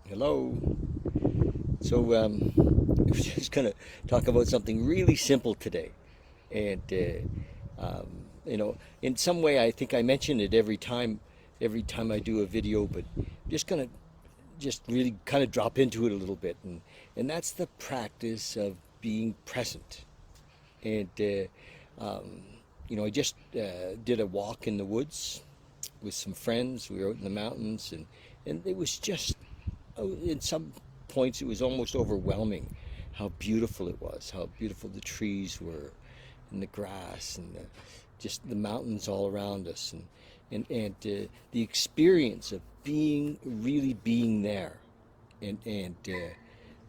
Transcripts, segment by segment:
Hello. So, we're just going to talk about something really simple today. And, in some way, I think I mention it every time I do a video, but just going to just really kind of drop into it a little bit. And that's the practice of being present. And, I just did a walk in the woods with some friends. We were out in the mountains, and it was just in some points it was almost overwhelming how beautiful it was, how beautiful the trees were, and the grass, and just the mountains all around us, and the experience of really being there, and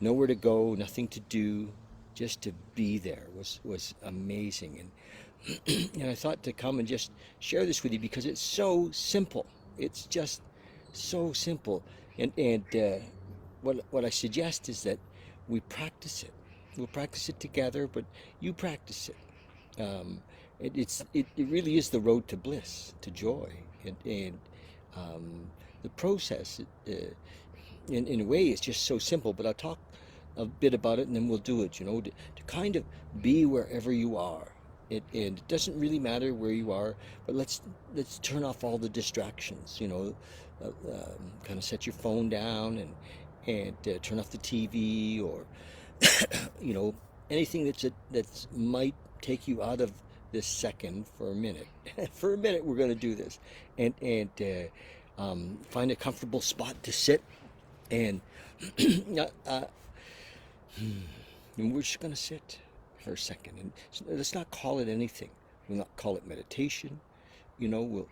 nowhere to go, nothing to do, just to be there was amazing. And I thought to come and just share this with you because it's so simple. It's just so simple. And what I suggest is that we practice it. We'll practice it together, but you practice it. It really is the road to bliss, to joy, and the process. In a way, it's just so simple. But I'll talk a bit about it, and then we'll do it. To kind of be wherever you are. And it doesn't really matter where you are, but let's turn off all the distractions. Kind of set your phone down and turn off the TV, or you know anything that's might take you out of this second for a minute. For a minute, we're going to do this, and find a comfortable spot to sit, and uh, and we're just going to sit for a second, and let's not call it anything. We'll not call it meditation. We'll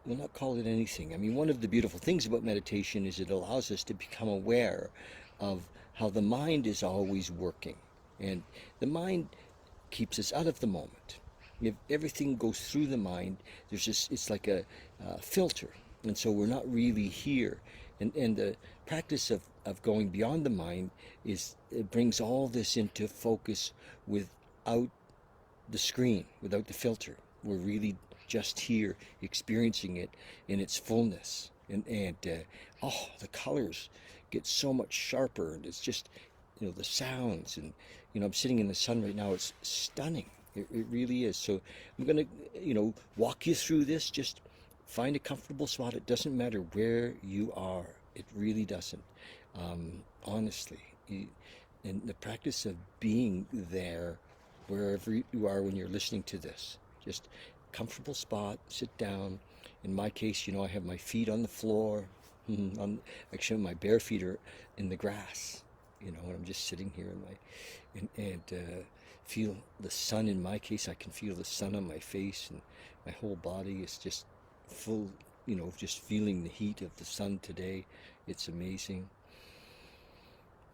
not call it anything. I mean, one of the beautiful things about meditation is it allows us to become aware of how the mind is always working, and the mind keeps us out of the moment. If everything goes through the mind, it's like a filter, and so we're not really here. And the practice of going beyond the mind it brings all this into focus without the screen, without the filter. We're really just here experiencing it in its fullness. And the colors get so much sharper, and it's just, the sounds. And, I'm sitting in the sun right now. It's stunning. It really is. So I'm going to, walk you through this. Just find a comfortable spot. It doesn't matter where you are. It really doesn't. Honestly. And the practice of being there wherever you are when you're listening to this. Just comfortable spot, sit down. In my case, I have my feet on the floor. Actually, my bare feet are in the grass. And I'm just sitting here and feel the sun. In my case, I can feel the sun on my face, and my whole body is just full. Just feeling the heat of the sun today. It's amazing.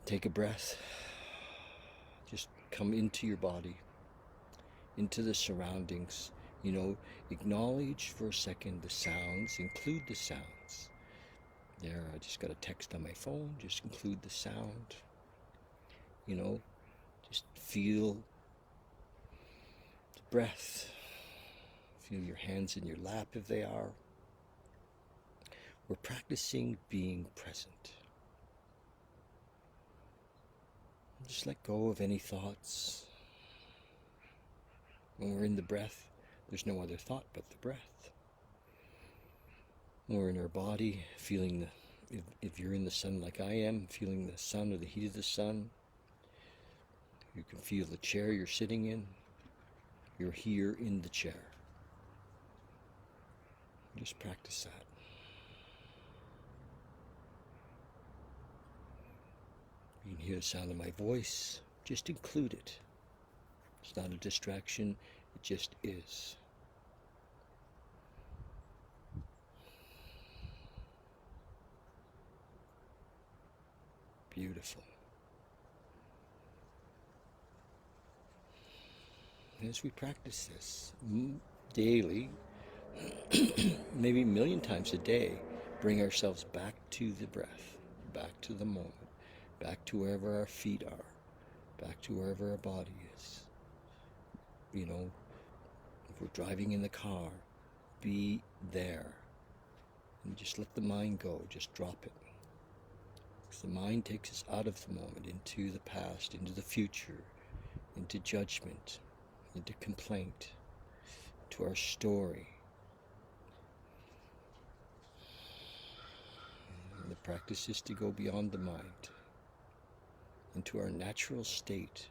Take a breath. Just come into your body, into the surroundings. Acknowledge for a second the sounds, include the sounds. There, I just got a text on my phone, just include the sound. Just feel the breath. Feel your hands in your lap if they are. We're practicing being present. Just let go of any thoughts. When we're in the breath, there's no other thought but the breath. When we're in our body, feeling if you're in the sun like I am, feeling the sun or the heat of the sun, you can feel the chair you're sitting in. You're here in the chair. Just practice that. You can hear the sound of my voice. Just include it. It's not a distraction. It just is. Beautiful. And as we practice this daily, maybe a million times a day, bring ourselves back to the breath, back to the moment, back to wherever our feet are, back to wherever our body is. If we're driving in the car, be there. And just let the mind go, just drop it. Because the mind takes us out of the moment, into the past, into the future, into judgment, into complaint, to our story. And the practice is to go beyond the mind, into our natural state,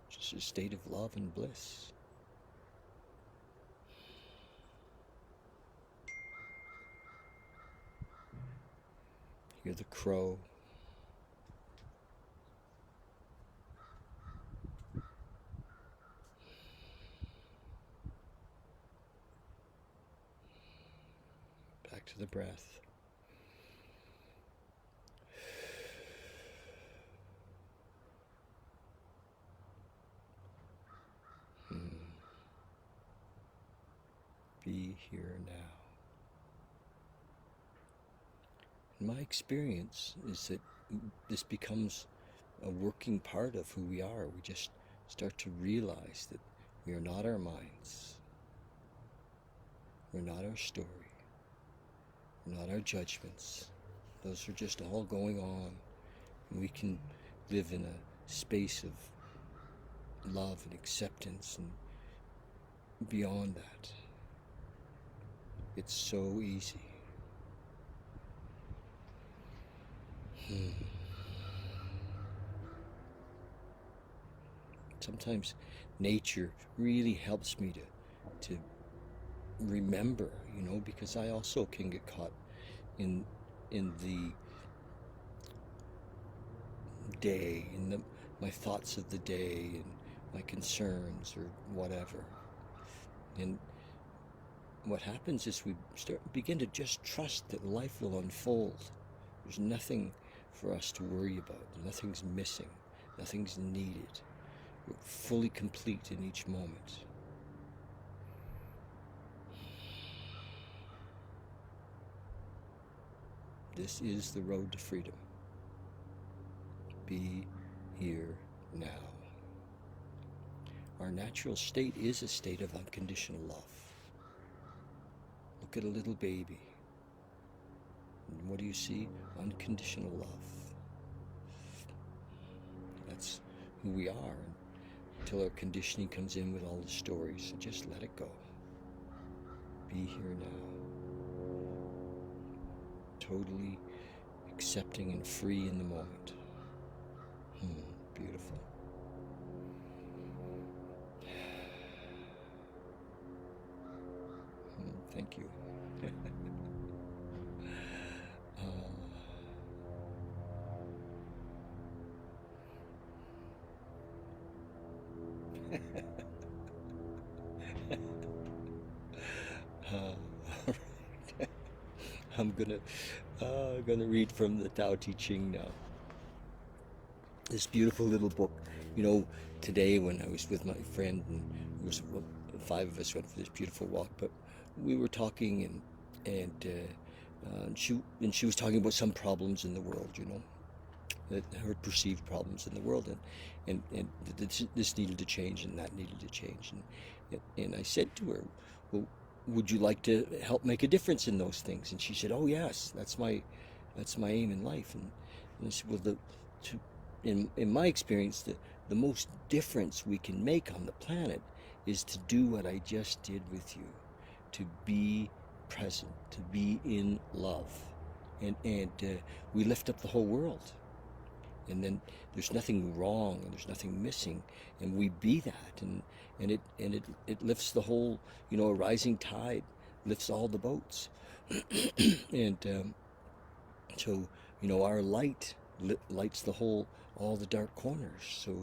which is a state of love and bliss. Hear the crow. Back to the breath. Be here now. My experience is that this becomes a working part of who we are. We just start to realize that we are not our minds. We're not our story. We're not our judgments. Those are just all going on. And we can live in a space of love and acceptance and beyond that. It's so easy. Sometimes nature really helps me to remember, because I also can get caught in the day, in my thoughts of the day and my concerns or whatever. And what happens is we begin to just trust that life will unfold. There's nothing for us to worry about. Nothing's missing. Nothing's needed. We're fully complete in each moment. This is the road to freedom. Be here now. Our natural state is a state of unconditional love. Look at a little baby. And what do you see? Unconditional love. That's who we are until our conditioning comes in with all the stories. So just let it go. Be here now. Totally accepting and free in the moment. Beautiful. Thank you. I'm gonna read from the Tao Te Ching now. This beautiful little book. Today when I was with my friend, and it was 5 of us went for this beautiful walk, but we were talking and she was talking about some problems in the world, that her perceived problems in the world, and this needed to change and that needed to change, and I said to her, well, would you like to help make a difference in those things? And she said, oh yes, that's my aim in life. And I said, well, in my experience, the most difference we can make on the planet is to do what I just did with you, to be present, to be in love, and we lift up the whole world, and then there's nothing wrong and there's nothing missing, and we be that, and it lifts the whole, a rising tide lifts all the boats, and so our light lights all the dark corners. So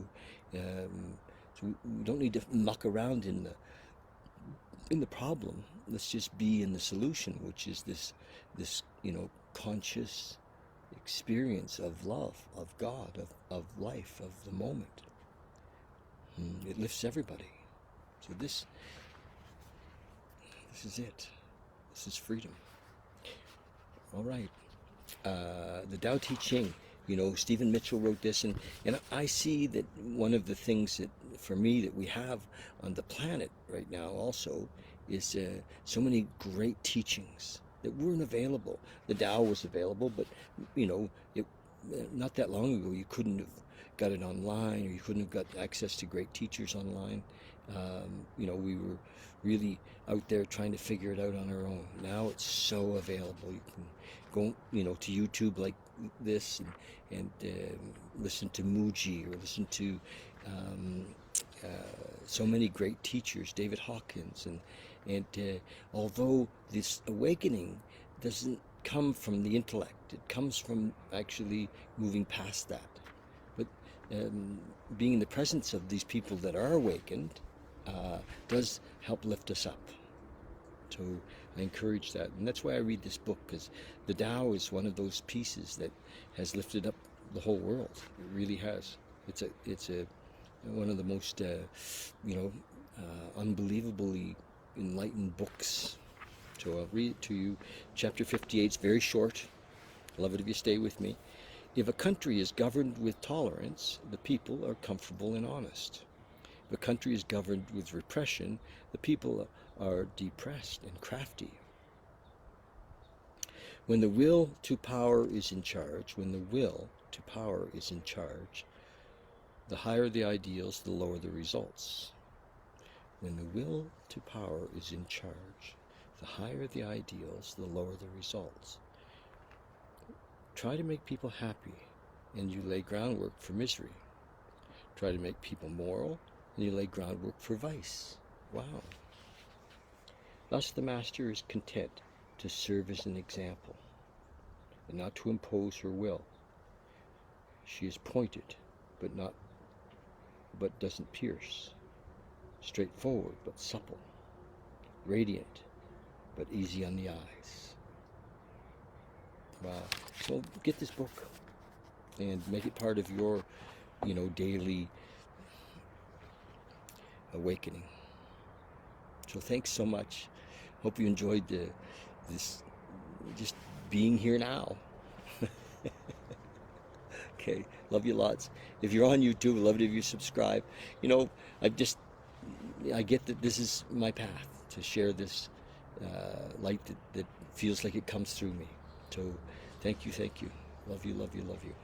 we don't need to muck around in the problem. Let's just be in the solution, which is this conscious experience of love, of God, of life, of the moment. It lifts everybody. So this is it. This is freedom. All right. The Tao Te Ching. Stephen Mitchell wrote this, and I see that one of the things that, for me, that we have on the planet right now also is so many great teachings that weren't available. The Tao was available, but you know, it not that long ago you couldn't have got it online, or you couldn't have got access to great teachers online. You know, we were really out there trying to figure it out on our own. Now it's so available. You can go, you know, to YouTube like this, and listen to Muji, or listen to uh, so many great teachers, David Hawkins, and although this awakening doesn't come from the intellect, it comes from actually moving past that. But being in the presence of these people that are awakened does help lift us up. So I encourage that, and that's why I read this book, because the Tao is one of those pieces that has lifted up the whole world. It really has. It's a one of the most unbelievably enlightened books. So I'll read it to you. Chapter 58 is very short. I love it if you stay with me. If a country is governed with tolerance, the people are comfortable and honest. If a country is governed with repression, the people are depressed and crafty. When the will to power is in charge, the higher the ideals, the lower the results. When the will to power is in charge, the higher the ideals, the lower the results. Try to make people happy, and you lay groundwork for misery. Try to make people moral, and you lay groundwork for vice. Wow. Thus the master is content to serve as an example, and not to impose her will. She is pointed, but doesn't pierce. Straightforward, but supple. Radiant, but easy on the eyes. Wow. So get this book and make it part of your, daily awakening. So thanks so much. Hope you enjoyed this just being here now. Okay, love you lots. If you're on YouTube, I'd love it if you subscribe. I get that this is my path, to share this light that feels like it comes through me. So thank you. Love you.